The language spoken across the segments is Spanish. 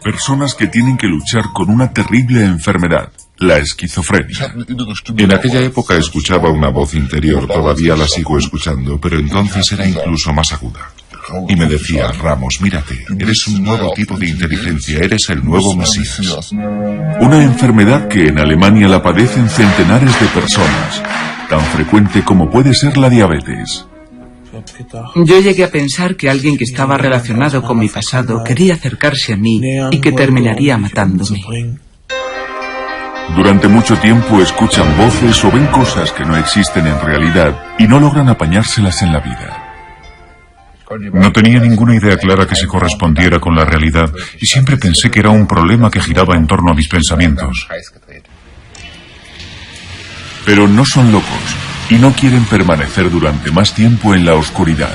Personas que tienen que luchar con una terrible enfermedad, la esquizofrenia. En aquella época escuchaba una voz interior, todavía la sigo escuchando, pero entonces era incluso más aguda. Y me decía, Ramos, mírate, eres un nuevo tipo de inteligencia, eres el nuevo Mesías. Una enfermedad que en Alemania la padecen centenares de personas, tan frecuente como puede ser la diabetes. Yo llegué a pensar que alguien que estaba relacionado con mi pasado quería acercarse a mí y que terminaría matándome. Durante mucho tiempo escuchan voces o ven cosas que no existen en realidad y no logran apañárselas en la vida. No tenía ninguna idea clara que se correspondiera con la realidad y siempre pensé que era un problema que giraba en torno a mis pensamientos. Pero no son locos y no quieren permanecer durante más tiempo en la oscuridad.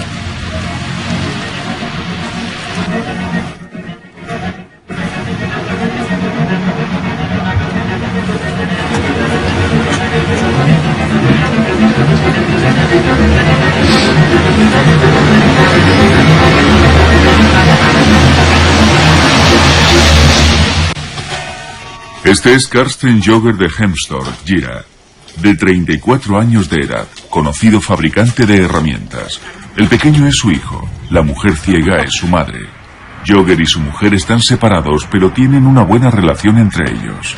Este es Karsten Jogger de Hemstorp, Gira, de 34 años de edad, conocido fabricante de herramientas. El pequeño es su hijo, la mujer ciega es su madre. Jogger y su mujer están separados, pero tienen una buena relación entre ellos.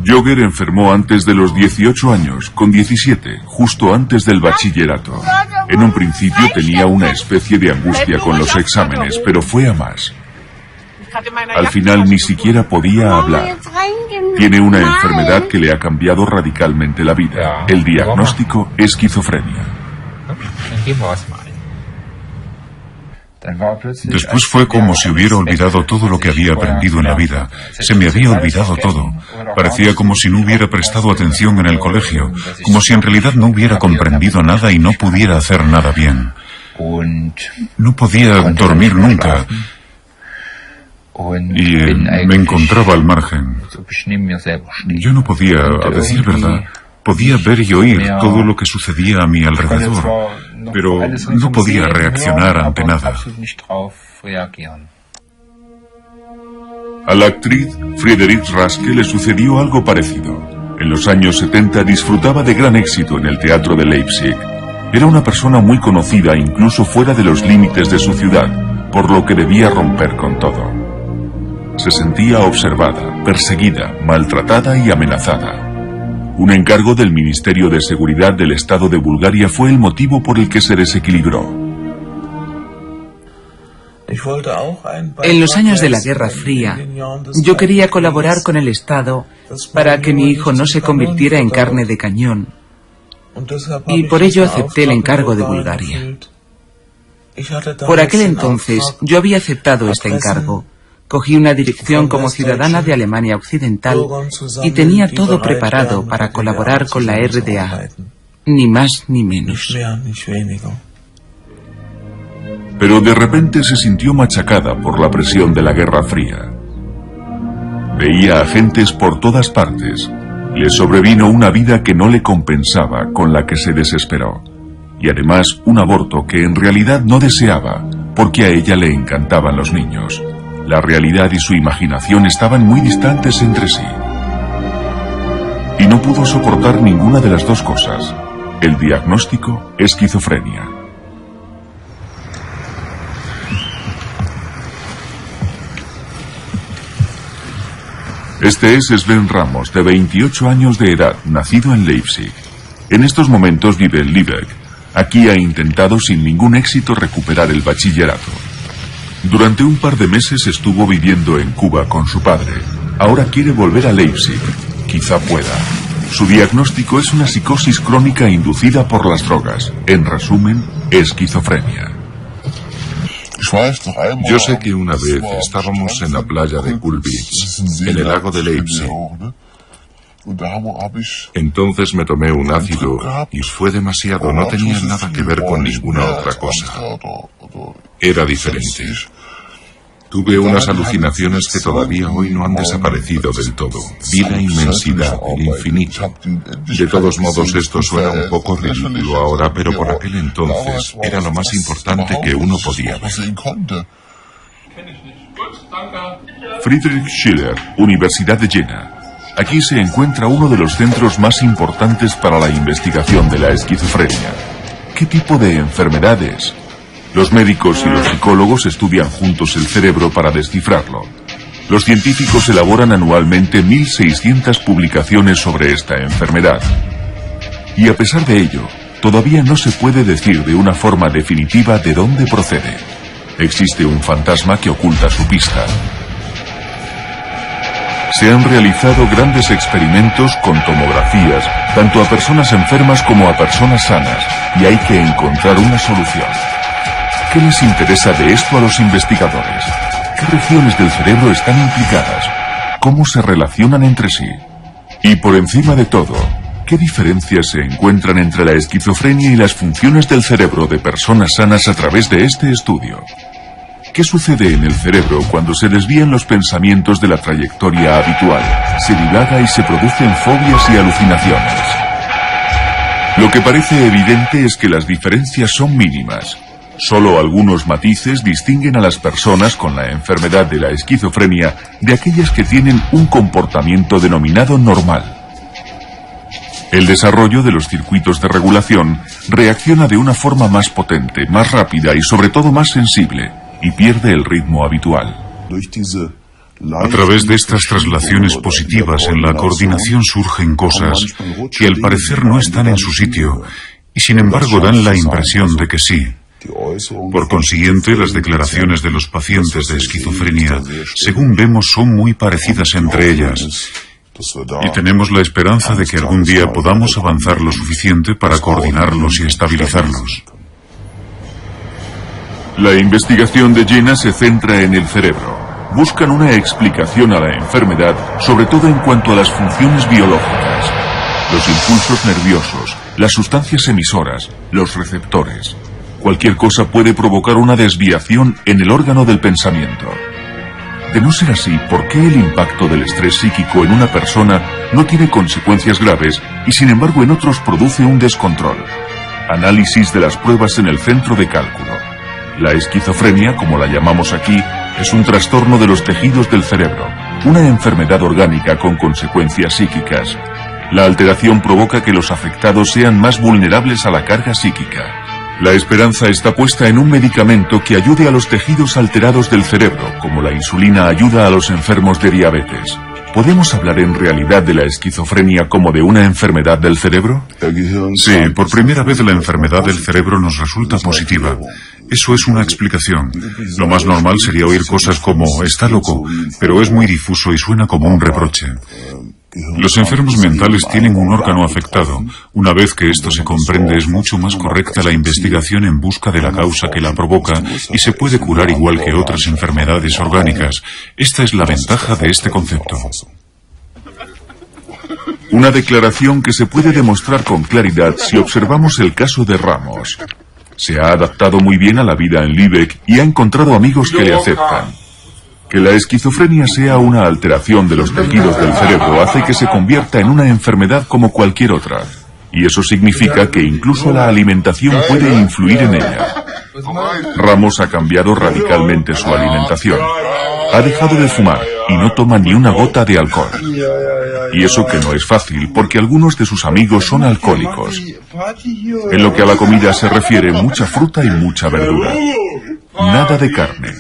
Jogger enfermó antes de los 18 años, con 17, justo antes del bachillerato. En un principio tenía una especie de angustia con los exámenes, pero fue a más. Al final ni siquiera podía hablar. Tiene una enfermedad que le ha cambiado radicalmente la vida. El diagnóstico, esquizofrenia. Después fue como si hubiera olvidado todo lo que había aprendido en la vida. Se me había olvidado todo. Parecía como si no hubiera prestado atención en el colegio, como si en realidad no hubiera comprendido nada y no pudiera hacer nada bien. No podía dormir nunca. Y me encontraba al margen. Yo no podía, a decir verdad, podía ver y oír todo lo que sucedía a mi alrededor, pero no podía reaccionar ante nada. A la actriz Friederike Raske le sucedió algo parecido. En los años 70 disfrutaba de gran éxito en el teatro de Leipzig. Era una persona muy conocida incluso fuera de los límites de su ciudad, por lo que debía romper con todo. Se sentía observada, perseguida, maltratada y amenazada. Un encargo del Ministerio de Seguridad del Estado de Bulgaria fue el motivo por el que se desequilibró. En los años de la Guerra Fría, yo quería colaborar con el Estado para que mi hijo no se convirtiera en carne de cañón, y por ello acepté el encargo de Bulgaria. Por aquel entonces, yo había aceptado este encargo. Cogí una dirección como ciudadana de Alemania Occidental y tenía todo preparado para colaborar con la RDA, ni más ni menos. Pero de repente se sintió machacada por la presión de la Guerra Fría. Veía agentes por todas partes. Le sobrevino una vida que no le compensaba, con la que se desesperó. Y además un aborto que en realidad no deseaba, porque a ella le encantaban los niños. La realidad y su imaginación estaban muy distantes entre sí. Y no pudo soportar ninguna de las dos cosas. El diagnóstico, esquizofrenia. Este es Sven Ramos, de 28 años de edad, nacido en Leipzig. En estos momentos vive en Lübeck. Aquí ha intentado sin ningún éxito recuperar el bachillerato. Durante un par de meses estuvo viviendo en Cuba con su padre. Ahora quiere volver a Leipzig. Quizá pueda. Su diagnóstico es una psicosis crónica inducida por las drogas. En resumen, esquizofrenia. Yo sé que una vez estábamos en la playa de Kulbitz, en el lago de Leipzig. Entonces me tomé un ácido y fue demasiado, no tenía nada que ver con ninguna otra cosa. Era diferente. Tuve unas alucinaciones que todavía hoy no han desaparecido del todo. Vi la inmensidad, el infinito. De todos modos, esto suena un poco ridículo ahora, pero por aquel entonces era lo más importante que uno podía ver. Friedrich Schiller, Universidad de Jena. Aquí se encuentra uno de los centros más importantes para la investigación de la esquizofrenia. ¿Qué tipo de enfermedad es? Los médicos y los psicólogos estudian juntos el cerebro para descifrarlo. Los científicos elaboran anualmente 1.600 publicaciones sobre esta enfermedad. Y a pesar de ello, todavía no se puede decir de una forma definitiva de dónde procede. Existe un fantasma que oculta su pista. Se han realizado grandes experimentos con tomografías, tanto a personas enfermas como a personas sanas, y hay que encontrar una solución. ¿Qué les interesa de esto a los investigadores? ¿Qué regiones del cerebro están implicadas? ¿Cómo se relacionan entre sí? Y por encima de todo, ¿qué diferencias se encuentran entre la esquizofrenia y las funciones del cerebro de personas sanas a través de este estudio? ¿Qué sucede en el cerebro cuando se desvían los pensamientos de la trayectoria habitual, se divaga y se producen fobias y alucinaciones? Lo que parece evidente es que las diferencias son mínimas. Solo algunos matices distinguen a las personas con la enfermedad de la esquizofrenia de aquellas que tienen un comportamiento denominado normal. El desarrollo de los circuitos de regulación reacciona de una forma más potente, más rápida y sobre todo más sensible, y pierde el ritmo habitual. A través de estas traslaciones positivas en la coordinación surgen cosas que al parecer no están en su sitio y sin embargo dan la impresión de que sí. Por consiguiente, las declaraciones de los pacientes de esquizofrenia, según vemos, son muy parecidas entre ellas. Y tenemos la esperanza de que algún día podamos avanzar lo suficiente para coordinarlos y estabilizarlos. La investigación de Jena se centra en el cerebro. Buscan una explicación a la enfermedad, sobre todo en cuanto a las funciones biológicas. Los impulsos nerviosos, las sustancias emisoras, los receptores. Cualquier cosa puede provocar una desviación en el órgano del pensamiento. De no ser así, ¿por qué el impacto del estrés psíquico en una persona no tiene consecuencias graves y sin embargo en otros produce un descontrol? Análisis de las pruebas en el centro de cálculo. La esquizofrenia, como la llamamos aquí, es un trastorno de los tejidos del cerebro, una enfermedad orgánica con consecuencias psíquicas. La alteración provoca que los afectados sean más vulnerables a la carga psíquica. La esperanza está puesta en un medicamento que ayude a los tejidos alterados del cerebro, como la insulina ayuda a los enfermos de diabetes. ¿Podemos hablar en realidad de la esquizofrenia como de una enfermedad del cerebro? Sí, por primera vez la enfermedad del cerebro nos resulta positiva. Eso es una explicación. Lo más normal sería oír cosas como «está loco», pero es muy difuso y suena como un reproche. Los enfermos mentales tienen un órgano afectado. Una vez que esto se comprende, es mucho más correcta la investigación en busca de la causa que la provoca y se puede curar igual que otras enfermedades orgánicas. Esta es la ventaja de este concepto. Una declaración que se puede demostrar con claridad si observamos el caso de Ramos. Se ha adaptado muy bien a la vida en Lübeck y ha encontrado amigos que le aceptan. Que la esquizofrenia sea una alteración de los tejidos del cerebro hace que se convierta en una enfermedad como cualquier otra. Y eso significa que incluso la alimentación puede influir en ella. Ramos ha cambiado radicalmente su alimentación. Ha dejado de fumar y no toma ni una gota de alcohol. Y eso que no es fácil, porque algunos de sus amigos son alcohólicos. En lo que a la comida se refiere, mucha fruta y mucha verdura. Nada de carne.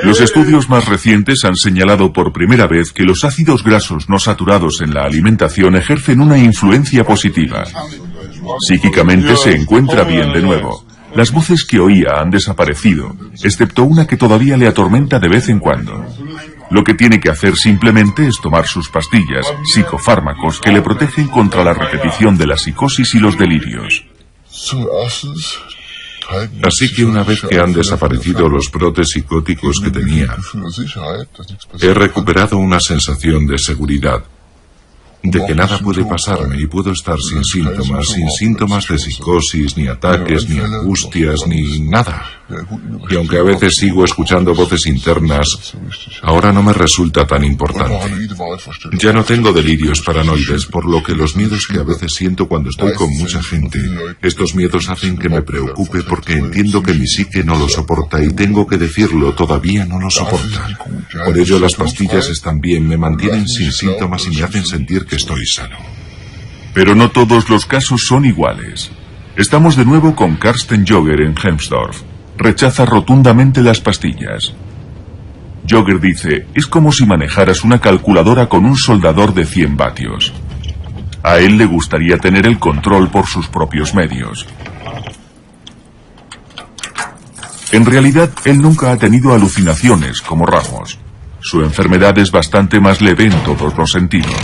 Los estudios más recientes han señalado por primera vez que los ácidos grasos no saturados en la alimentación ejercen una influencia positiva. Psíquicamente se encuentra bien de nuevo. Las voces que oía han desaparecido, excepto una que todavía le atormenta de vez en cuando. Lo que tiene que hacer simplemente es tomar sus pastillas, psicofármacos que le protegen contra la repetición de la psicosis y los delirios. Así que una vez que han desaparecido los brotes psicóticos que tenía, he recuperado una sensación de seguridad. de que nada puede pasarme y puedo estar sin síntomas de psicosis, ni ataques, ni angustias, ni nada. Y aunque a veces sigo escuchando voces internas, ahora no me resulta tan importante. Ya no tengo delirios paranoides, por lo que los miedos que a veces siento cuando estoy con mucha gente, estos miedos hacen que me preocupe porque entiendo que mi psique no lo soporta y tengo que decirlo, todavía no lo soporta. Por ello las pastillas están bien, me mantienen sin síntomas y me hacen sentir que estoy sano. Pero no todos los casos son iguales. Estamos de nuevo con Karsten Jogger en Helmsdorf. Rechaza rotundamente las pastillas. Jogger dice, es como si manejaras una calculadora con un soldador de 100 vatios. A él le gustaría tener el control por sus propios medios. En realidad, él nunca ha tenido alucinaciones como Ramos. Su enfermedad es bastante más leve en todos los sentidos.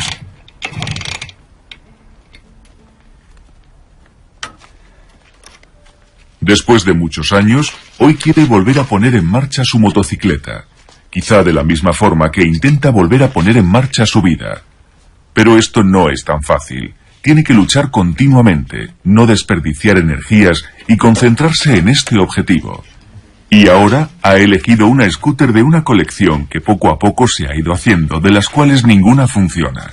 Después de muchos años, hoy quiere volver a poner en marcha su motocicleta, quizá de la misma forma que intenta volver a poner en marcha su vida. Pero esto no es tan fácil. Tiene que luchar continuamente, no desperdiciar energías y concentrarse en este objetivo. Y ahora ha elegido una scooter de una colección que poco a poco se ha ido haciendo, de las cuales ninguna funciona.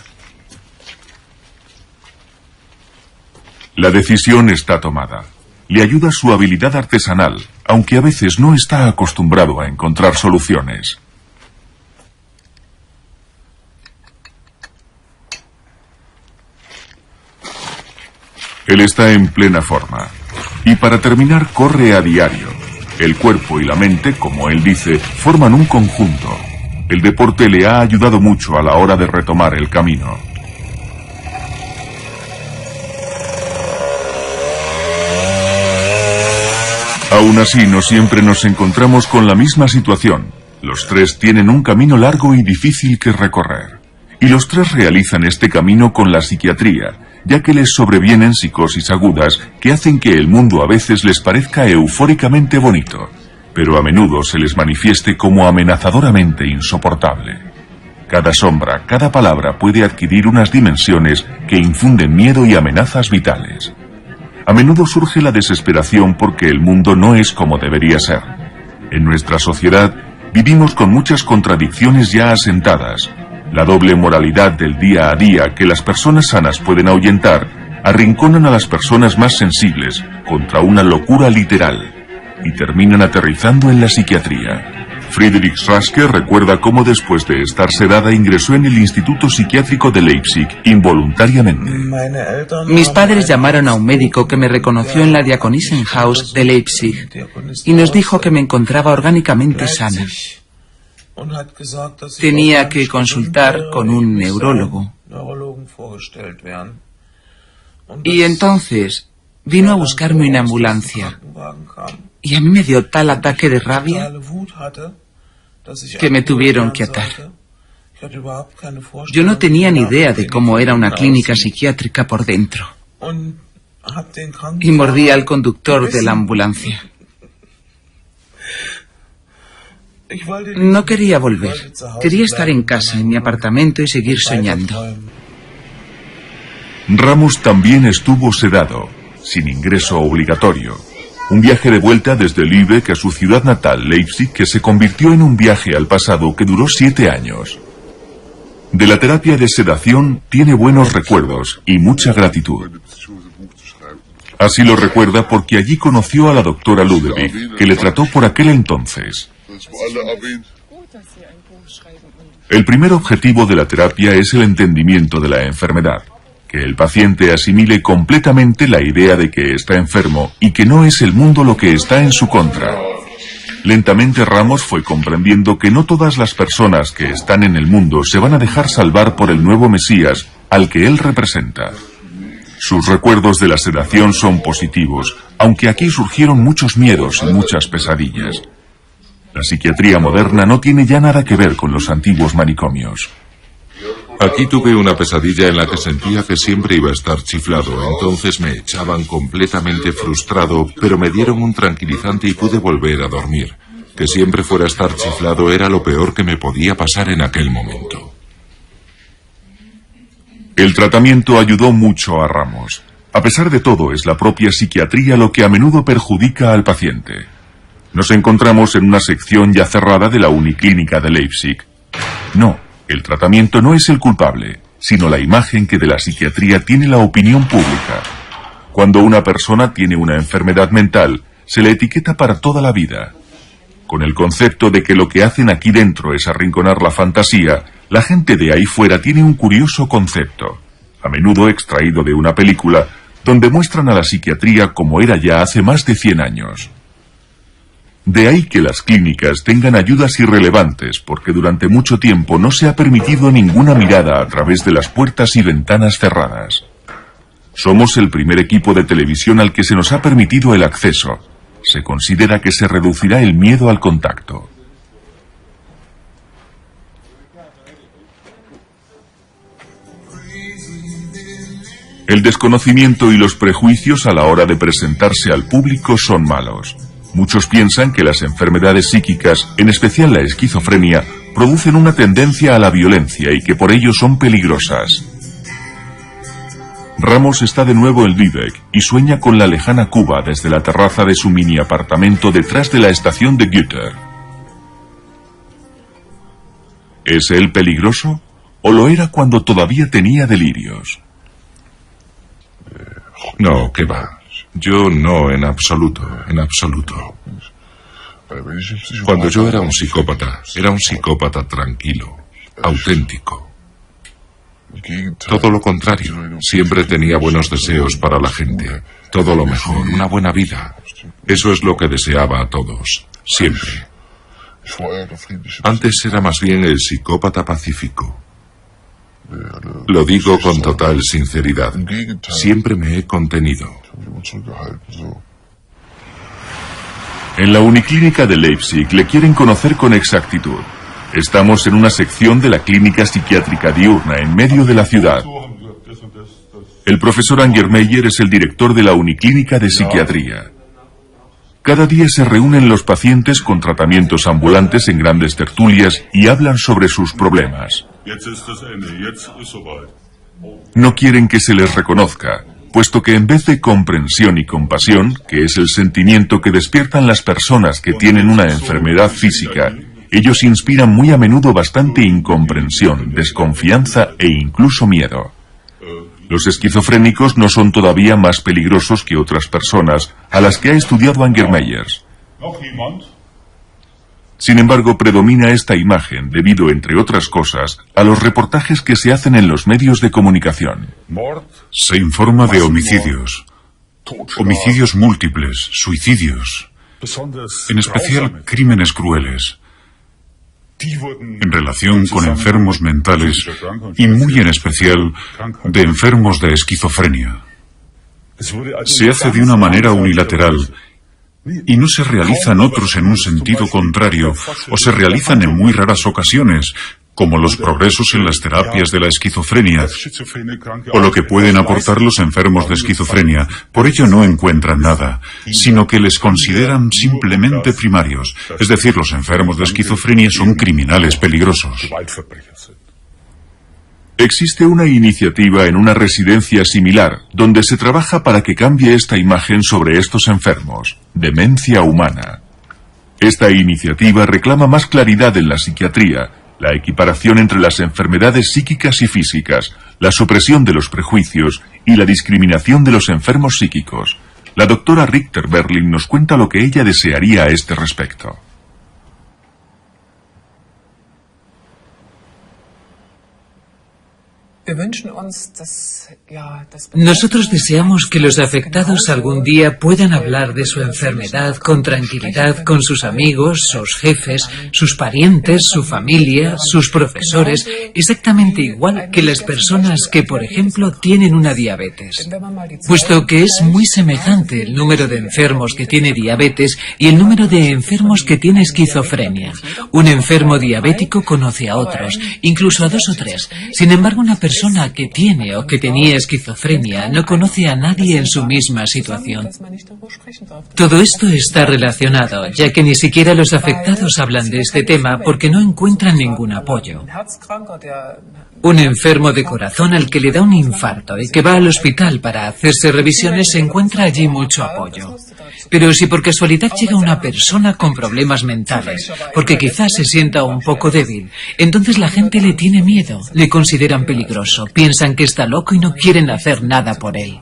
La decisión está tomada. Le ayuda su habilidad artesanal, aunque a veces no está acostumbrado a encontrar soluciones. Él está en plena forma. Y para terminar, corre a diario. El cuerpo y la mente, como él dice, forman un conjunto. El deporte le ha ayudado mucho a la hora de retomar el camino. Aún así, no siempre nos encontramos con la misma situación. Los tres tienen un camino largo y difícil que recorrer. Y los tres realizan este camino con la psiquiatría, ya que les sobrevienen psicosis agudas que hacen que el mundo a veces les parezca eufóricamente bonito, pero a menudo se les manifieste como amenazadoramente insoportable. Cada sombra, cada palabra puede adquirir unas dimensiones que infunden miedo y amenazas vitales. A menudo surge la desesperación porque el mundo no es como debería ser. En nuestra sociedad vivimos con muchas contradicciones ya asentadas. La doble moralidad del día a día que las personas sanas pueden ahuyentar arrinconan a las personas más sensibles contra una locura literal y terminan aterrizando en la psiquiatría. Friedrich Raske recuerda cómo después de estar sedada ingresó en el Instituto Psiquiátrico de Leipzig involuntariamente. Mis padres llamaron a un médico que me reconoció en la Diakonissenhaus de Leipzig y nos dijo que me encontraba orgánicamente sana. Tenía que consultar con un neurólogo. Y entonces vino a buscarme una ambulancia. Y a mí me dio tal ataque de rabia que me tuvieron que atar. Yo no tenía ni idea de cómo era una clínica psiquiátrica por dentro. Y mordí al conductor de la ambulancia. No quería volver. Quería estar en casa, en mi apartamento, y seguir soñando. Ramos también estuvo sedado, sin ingreso obligatorio. Un viaje de vuelta desde Lübeck a su ciudad natal, Leipzig, que se convirtió en un viaje al pasado que duró 7 años. De la terapia de sedación tiene buenos recuerdos y mucha gratitud. Así lo recuerda porque allí conoció a la doctora Ludewig, que le trató por aquel entonces. El primer objetivo de la terapia es el entendimiento de la enfermedad, que el paciente asimile completamente la idea de que está enfermo y que no es el mundo lo que está en su contra. Lentamente Ramos fue comprendiendo que no todas las personas que están en el mundo se van a dejar salvar por el nuevo Mesías al que él representa. Sus recuerdos de la sedación son positivos, aunque aquí surgieron muchos miedos y muchas pesadillas. La psiquiatría moderna no tiene ya nada que ver con los antiguos manicomios. Aquí tuve una pesadilla en la que sentía que siempre iba a estar chiflado, entonces me echaban completamente frustrado, pero me dieron un tranquilizante y pude volver a dormir. Que siempre fuera a estar chiflado era lo peor que me podía pasar en aquel momento. El tratamiento ayudó mucho a Ramos. A pesar de todo, es la propia psiquiatría lo que a menudo perjudica al paciente. Nos encontramos en una sección ya cerrada de la Uniclínica de Leipzig. No, el tratamiento no es el culpable, sino la imagen que de la psiquiatría tiene la opinión pública. Cuando una persona tiene una enfermedad mental, se le etiqueta para toda la vida. Con el concepto de que lo que hacen aquí dentro es arrinconar la fantasía, la gente de ahí fuera tiene un curioso concepto, a menudo extraído de una película, donde muestran a la psiquiatría como era ya hace más de 100 años. De ahí que las clínicas tengan ayudas irrelevantes, porque durante mucho tiempo no se ha permitido ninguna mirada a través de las puertas y ventanas cerradas. Somos el primer equipo de televisión al que se nos ha permitido el acceso. Se considera que se reducirá el miedo al contacto. El desconocimiento y los prejuicios a la hora de presentarse al público son malos. Muchos piensan que las enfermedades psíquicas, en especial la esquizofrenia, producen una tendencia a la violencia y que por ello son peligrosas. Ramos está de nuevo en Lübeck y sueña con la lejana Cuba desde la terraza de su mini apartamento detrás de la estación de Güter. ¿Es él peligroso? ¿O lo era cuando todavía tenía delirios? No, ¿qué va? Yo no, en absoluto, en absoluto. Cuando yo era un psicópata tranquilo, auténtico. Todo lo contrario, siempre tenía buenos deseos para la gente, todo lo mejor, una buena vida. Eso es lo que deseaba a todos, siempre. Antes era más bien el psicópata pacífico. Lo digo con total sinceridad. Siempre me he contenido. En la Uniclínica de Leipzig le quieren conocer con exactitud. Estamos en una sección de la clínica psiquiátrica diurna en medio de la ciudad. El profesor Angermeyer es el director de la Uniclínica de Psiquiatría. Cada día se reúnen los pacientes con tratamientos ambulantes en grandes tertulias y hablan sobre sus problemas. No quieren que se les reconozca, puesto que en vez de comprensión y compasión, que es el sentimiento que despiertan las personas que tienen una enfermedad física, ellos inspiran muy a menudo bastante incomprensión, desconfianza e incluso miedo. Los esquizofrénicos no son todavía más peligrosos que otras personas a las que ha estudiado Angermeyer. Sin embargo, predomina esta imagen debido, entre otras cosas, a los reportajes que se hacen en los medios de comunicación. Se informa de homicidios, homicidios múltiples, suicidios, en especial crímenes crueles, en relación con enfermos mentales y muy en especial de enfermos de esquizofrenia. Se hace de una manera unilateral y no se realizan otros en un sentido contrario, o se realizan en muy raras ocasiones, como los progresos en las terapias de la esquizofrenia, o lo que pueden aportar los enfermos de esquizofrenia. Por ello no encuentran nada, sino que les consideran simplemente primarios, es decir, los enfermos de esquizofrenia son criminales peligrosos. Existe una iniciativa en una residencia similar, donde se trabaja para que cambie esta imagen sobre estos enfermos, demencia humana. Esta iniciativa reclama más claridad en la psiquiatría, la equiparación entre las enfermedades psíquicas y físicas, la supresión de los prejuicios y la discriminación de los enfermos psíquicos. La doctora Richter Berlin nos cuenta lo que ella desearía a este respecto. Nosotros deseamos que los afectados algún día puedan hablar de su enfermedad con tranquilidad con sus amigos, sus jefes, sus parientes, su familia, sus profesores, exactamente igual que las personas que, por ejemplo, tienen una diabetes. Puesto que es muy semejante el número de enfermos que tiene diabetes y el número de enfermos que tiene esquizofrenia. Un enfermo diabético conoce a otros, incluso a 2 o 3. Sin embargo, una persona persona que tiene o que tenía esquizofrenia no conoce a nadie en su misma situación. Todo esto está relacionado, ya que ni siquiera los afectados hablan de este tema porque no encuentran ningún apoyo. Un enfermo de corazón al que le da un infarto y que va al hospital para hacerse revisiones encuentra allí mucho apoyo. Pero si por casualidad llega una persona con problemas mentales, porque quizás se sienta un poco débil, entonces la gente le tiene miedo, le consideran peligroso, piensan que está loco y no quieren hacer nada por él.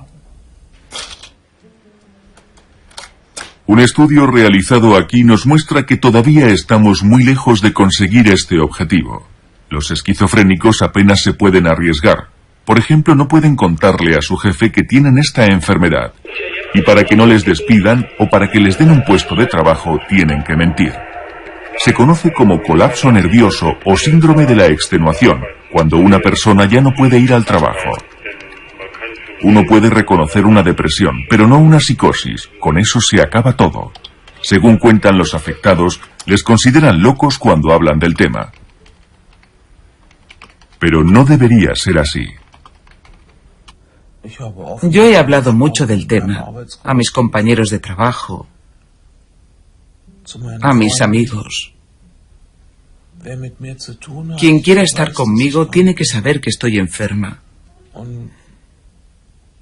Un estudio realizado aquí nos muestra que todavía estamos muy lejos de conseguir este objetivo. Los esquizofrénicos apenas se pueden arriesgar. Por ejemplo, no pueden contarle a su jefe que tienen esta enfermedad. Y para que no les despidan o para que les den un puesto de trabajo, tienen que mentir. Se conoce como colapso nervioso o síndrome de la extenuación, cuando una persona ya no puede ir al trabajo. Uno puede reconocer una depresión, pero no una psicosis. Con eso se acaba todo. Según cuentan los afectados, les consideran locos cuando hablan del tema. Pero no debería ser así. Yo he hablado mucho del tema a mis compañeros de trabajo, a mis amigos. Quien quiera estar conmigo tiene que saber que estoy enferma.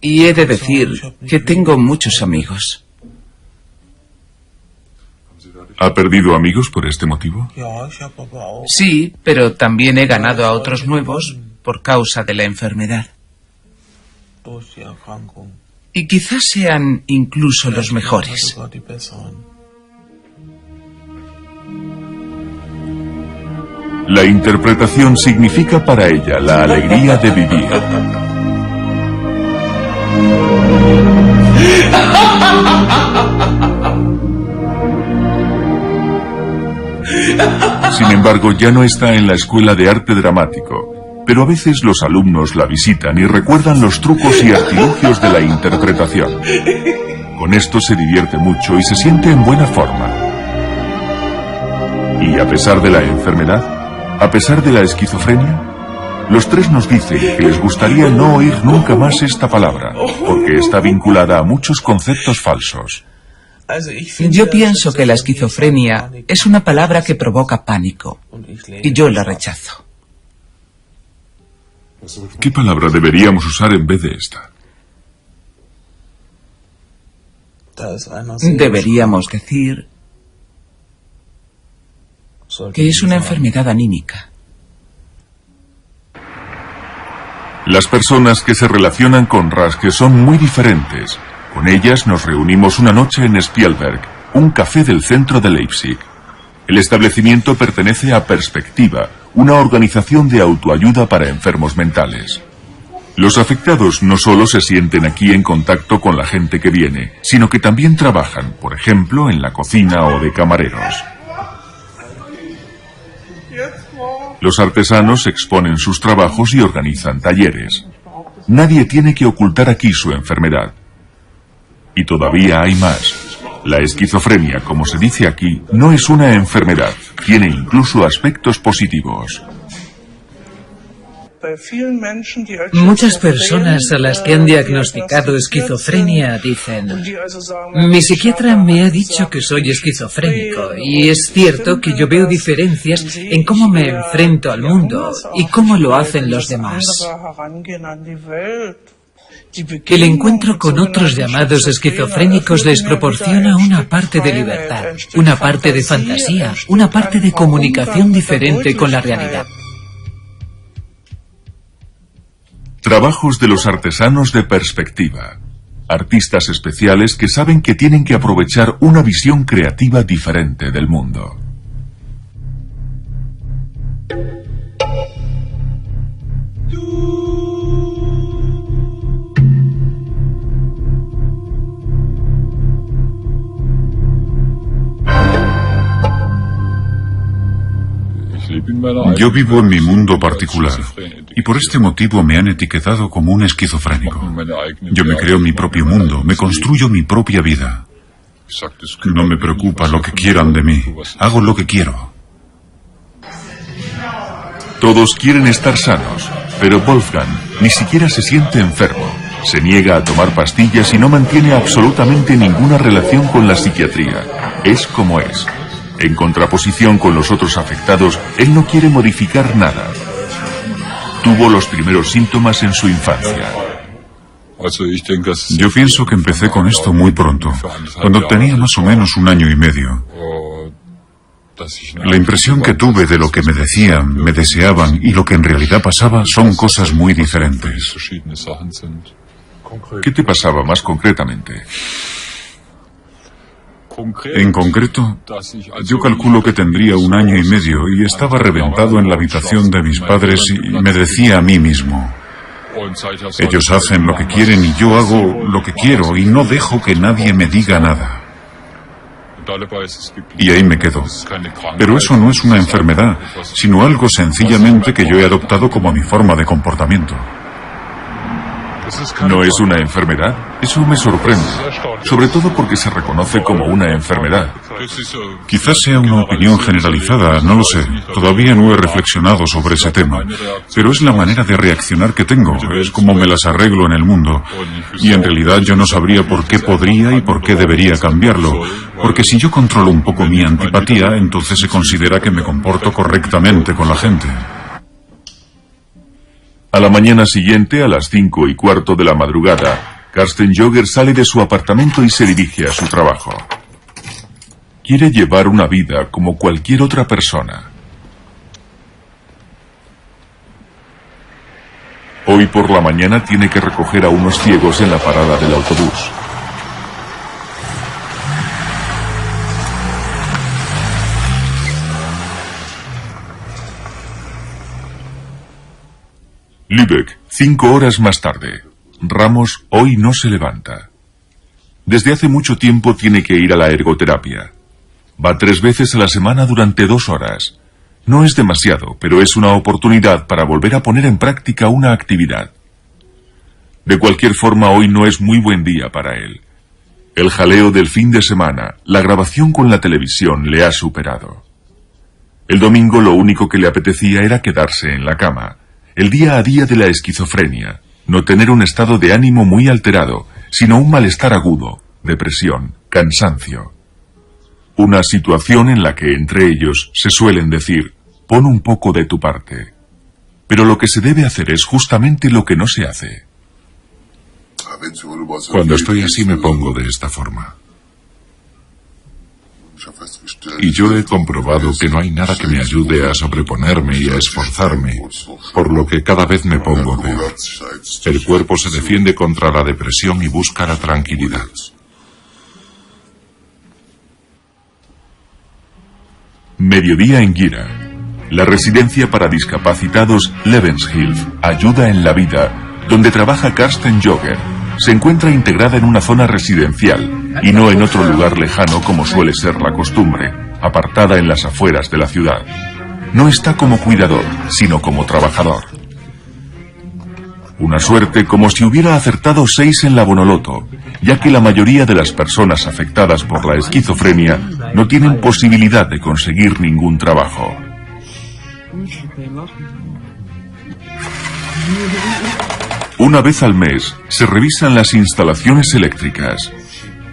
Y he de decir que tengo muchos amigos. ¿Ha perdido amigos por este motivo? Sí, pero también he ganado a otros nuevos por causa de la enfermedad. Y quizás sean incluso los mejores. La interpretación significa para ella la alegría de vivir. Sin embargo, ya no está en la escuela de arte dramático. Pero a veces los alumnos la visitan y recuerdan los trucos y artilugios de la interpretación. Con esto se divierte mucho y se siente en buena forma. Y a pesar de la enfermedad, a pesar de la esquizofrenia, los tres nos dicen que les gustaría no oír nunca más esta palabra, porque está vinculada a muchos conceptos falsos. Yo pienso que la esquizofrenia es una palabra que provoca pánico, y yo la rechazo. ¿Qué palabra deberíamos usar en vez de esta? Deberíamos decir que es una enfermedad anímica. Las personas que se relacionan con Raske son muy diferentes. Con ellas nos reunimos una noche en Spielberg, un café del centro de Leipzig. El establecimiento pertenece a Perspectiva, una organización de autoayuda para enfermos mentales. Los afectados no solo se sienten aquí en contacto con la gente que viene, sino que también trabajan, por ejemplo, en la cocina o de camareros. Los artesanos exponen sus trabajos y organizan talleres. Nadie tiene que ocultar aquí su enfermedad. Y todavía hay más. La esquizofrenia, como se dice aquí, no es una enfermedad. Tiene incluso aspectos positivos. Muchas personas a las que han diagnosticado esquizofrenia dicen: mi psiquiatra me ha dicho que soy esquizofrénico, y es cierto que yo veo diferencias en cómo me enfrento al mundo y cómo lo hacen los demás. El encuentro con otros llamados esquizofrénicos les proporciona una parte de libertad, una parte de fantasía, una parte de comunicación diferente con la realidad. Trabajos de los artesanos de Perspectiva. Artistas especiales que saben que tienen que aprovechar una visión creativa diferente del mundo. Yo vivo en mi mundo particular y por este motivo me han etiquetado como un esquizofrénico. Yo me creo mi propio mundo, me construyo mi propia vida. No me preocupa lo que quieran de mí, hago lo que quiero. Todos quieren estar sanos, Pero Wolfgang ni siquiera se siente enfermo. Se niega a tomar pastillas y no mantiene absolutamente ninguna relación con la psiquiatría. Es como es. En contraposición con los otros afectados, él no quiere modificar nada. Tuvo los primeros síntomas en su infancia. Yo pienso que empecé con esto muy pronto, cuando tenía más o menos 1 año y medio. La impresión que tuve de lo que me decían, me deseaban y lo que en realidad pasaba son cosas muy diferentes. ¿Qué te pasaba más concretamente? En concreto, yo calculo que tendría 1 año y medio y estaba reventado en la habitación de mis padres y me decía a mí mismo: ellos hacen lo que quieren y yo hago lo que quiero y no dejo que nadie me diga nada. Y ahí me quedo. Pero eso no es una enfermedad, sino algo sencillamente que yo he adoptado como mi forma de comportamiento. ¿No es una enfermedad? Eso me sorprende, sobre todo porque se reconoce como una enfermedad. Quizás sea una opinión generalizada, no lo sé. Todavía no he reflexionado sobre ese tema. Pero es la manera de reaccionar que tengo, es como me las arreglo en el mundo. Y en realidad yo no sabría por qué podría y por qué debería cambiarlo. Porque si yo controlo un poco mi antipatía, entonces se considera que me comporto correctamente con la gente. A la mañana siguiente, a las 5:15 de la madrugada, Carsten Jogger sale de su apartamento y se dirige a su trabajo. Quiere llevar una vida como cualquier otra persona. Hoy por la mañana tiene que recoger a unos ciegos en la parada del autobús. Lübeck, 5 horas más tarde. Ramos hoy no se levanta. Desde hace mucho tiempo tiene que ir a la ergoterapia. Va 3 veces a la semana durante 2 horas. No es demasiado, pero es una oportunidad para volver a poner en práctica una actividad. De cualquier forma, hoy no es muy buen día para él. El jaleo del fin de semana, la grabación con la televisión le ha superado. El domingo lo único que le apetecía era quedarse en la cama. El día a día de la esquizofrenia, no tener un estado de ánimo muy alterado, sino un malestar agudo, depresión, cansancio. Una situación en la que entre ellos se suelen decir: pon un poco de tu parte. Pero lo que se debe hacer es justamente lo que no se hace. Cuando estoy así me pongo de esta forma. Y yo he comprobado que no hay nada que me ayude a sobreponerme y a esforzarme, por lo que cada vez me pongo peor. El cuerpo se defiende contra la depresión y busca la tranquilidad. Mediodía en Gira. La residencia para discapacitados Lebenshilfe, Ayuda en la Vida, donde trabaja Carsten Jogger, se encuentra integrada en una zona residencial y no en otro lugar lejano como suele ser la costumbre, apartada en las afueras de la ciudad. No está como cuidador, sino como trabajador. Una suerte como si hubiera acertado 6 en la Bonoloto, ya que la mayoría de las personas afectadas por la esquizofrenia no tienen posibilidad de conseguir ningún trabajo. Una vez al mes se revisan las instalaciones eléctricas.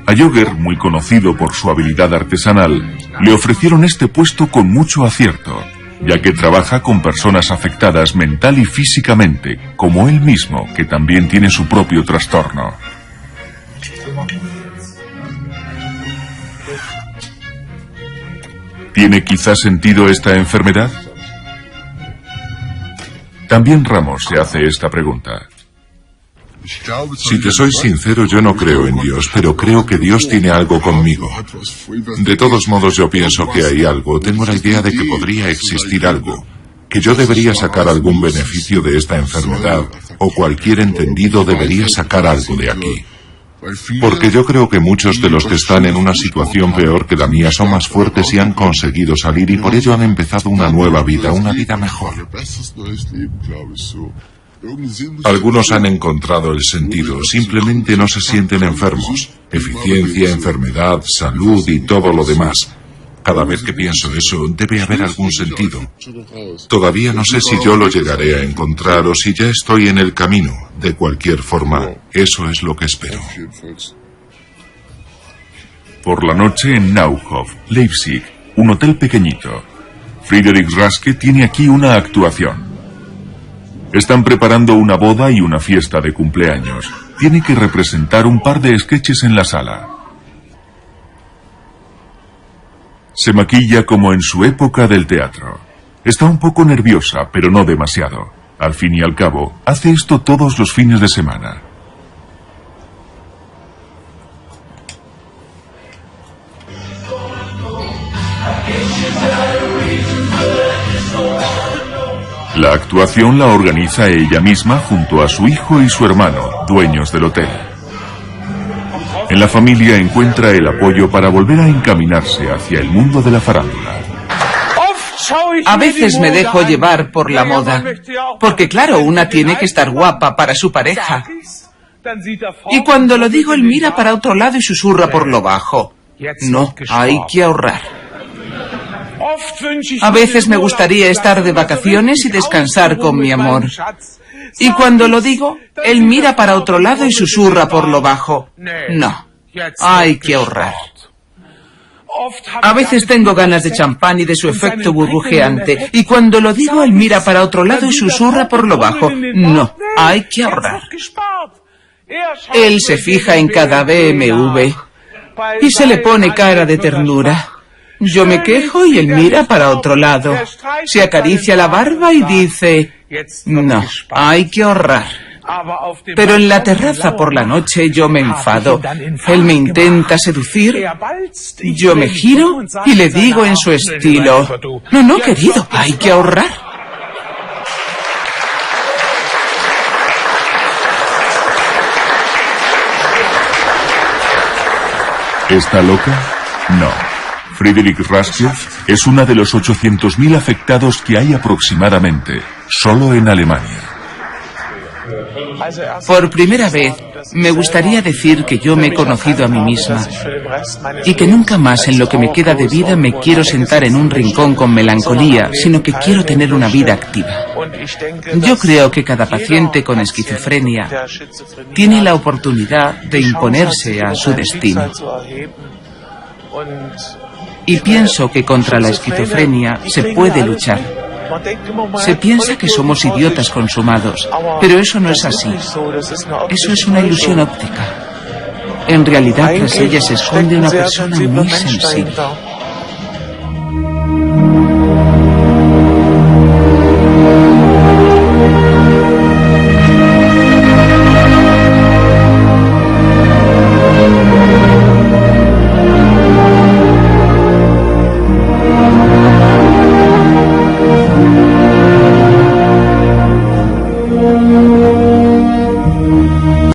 A Jogger, muy conocido por su habilidad artesanal, le ofrecieron este puesto con mucho acierto, ya que trabaja con personas afectadas mental y físicamente, como él mismo, que también tiene su propio trastorno. ¿Tiene quizá sentido esta enfermedad? También Ramos se hace esta pregunta. Si te soy sincero, yo no creo en Dios, pero creo que Dios tiene algo conmigo. De todos modos, yo pienso que hay algo. Tengo la idea de que podría existir algo, que yo debería sacar algún beneficio de esta enfermedad, o cualquier entendido debería sacar algo de aquí. Porque yo creo que muchos de los que están en una situación peor que la mía son más fuertes y han conseguido salir y por ello han empezado una nueva vida, una vida mejor. Algunos han encontrado el sentido, simplemente no se sienten enfermos. Eficiencia, enfermedad, salud y todo lo demás. Cada vez que pienso eso, debe haber algún sentido. Todavía no sé si yo lo llegaré a encontrar o si ya estoy en el camino. De cualquier forma, eso es lo que espero. Por la noche en Neuhof, Leipzig, un hotel pequeñito. Friedrich Raske tiene aquí una actuación. Están preparando una boda y una fiesta de cumpleaños. Tiene que representar un par de sketches en la sala. Se maquilla como en su época del teatro. Está un poco nerviosa, pero no demasiado. Al fin y al cabo, hace esto todos los fines de semana. La actuación la organiza ella misma junto a su hijo y su hermano, dueños del hotel. En la familia encuentra el apoyo para volver a encaminarse hacia el mundo de la farándula. A veces me dejo llevar por la moda, porque claro, una tiene que estar guapa para su pareja. Y cuando lo digo, él mira para otro lado y susurra por lo bajo. No, hay que ahorrar. A veces me gustaría estar de vacaciones y descansar con mi amor. Y cuando lo digo, él mira para otro lado y susurra por lo bajo. No, hay que ahorrar. A veces tengo ganas de champán y de su efecto burbujeante. Y cuando lo digo, él mira para otro lado y susurra por lo bajo. No, hay que ahorrar. Él se fija en cada BMW y se le pone cara de ternura. Yo me quejo y él mira para otro lado. Se acaricia la barba y dice, no, hay que ahorrar. Pero en la terraza por la noche yo me enfado. Él me intenta seducir. Yo me giro y le digo en su estilo, no, querido, hay que ahorrar. ¿Está loca? No. Friedrich Raske es una de los 800.000 afectados que hay aproximadamente, solo en Alemania. Por primera vez, me gustaría decir que yo me he conocido a mí misma y que nunca más en lo que me queda de vida me quiero sentar en un rincón con melancolía, sino que quiero tener una vida activa. Yo creo que cada paciente con esquizofrenia tiene la oportunidad de imponerse a su destino. Y pienso que contra la esquizofrenia se puede luchar. Se piensa que somos idiotas consumados, pero eso no es así. Eso es una ilusión óptica. En realidad, tras ella se esconde una persona muy sensible.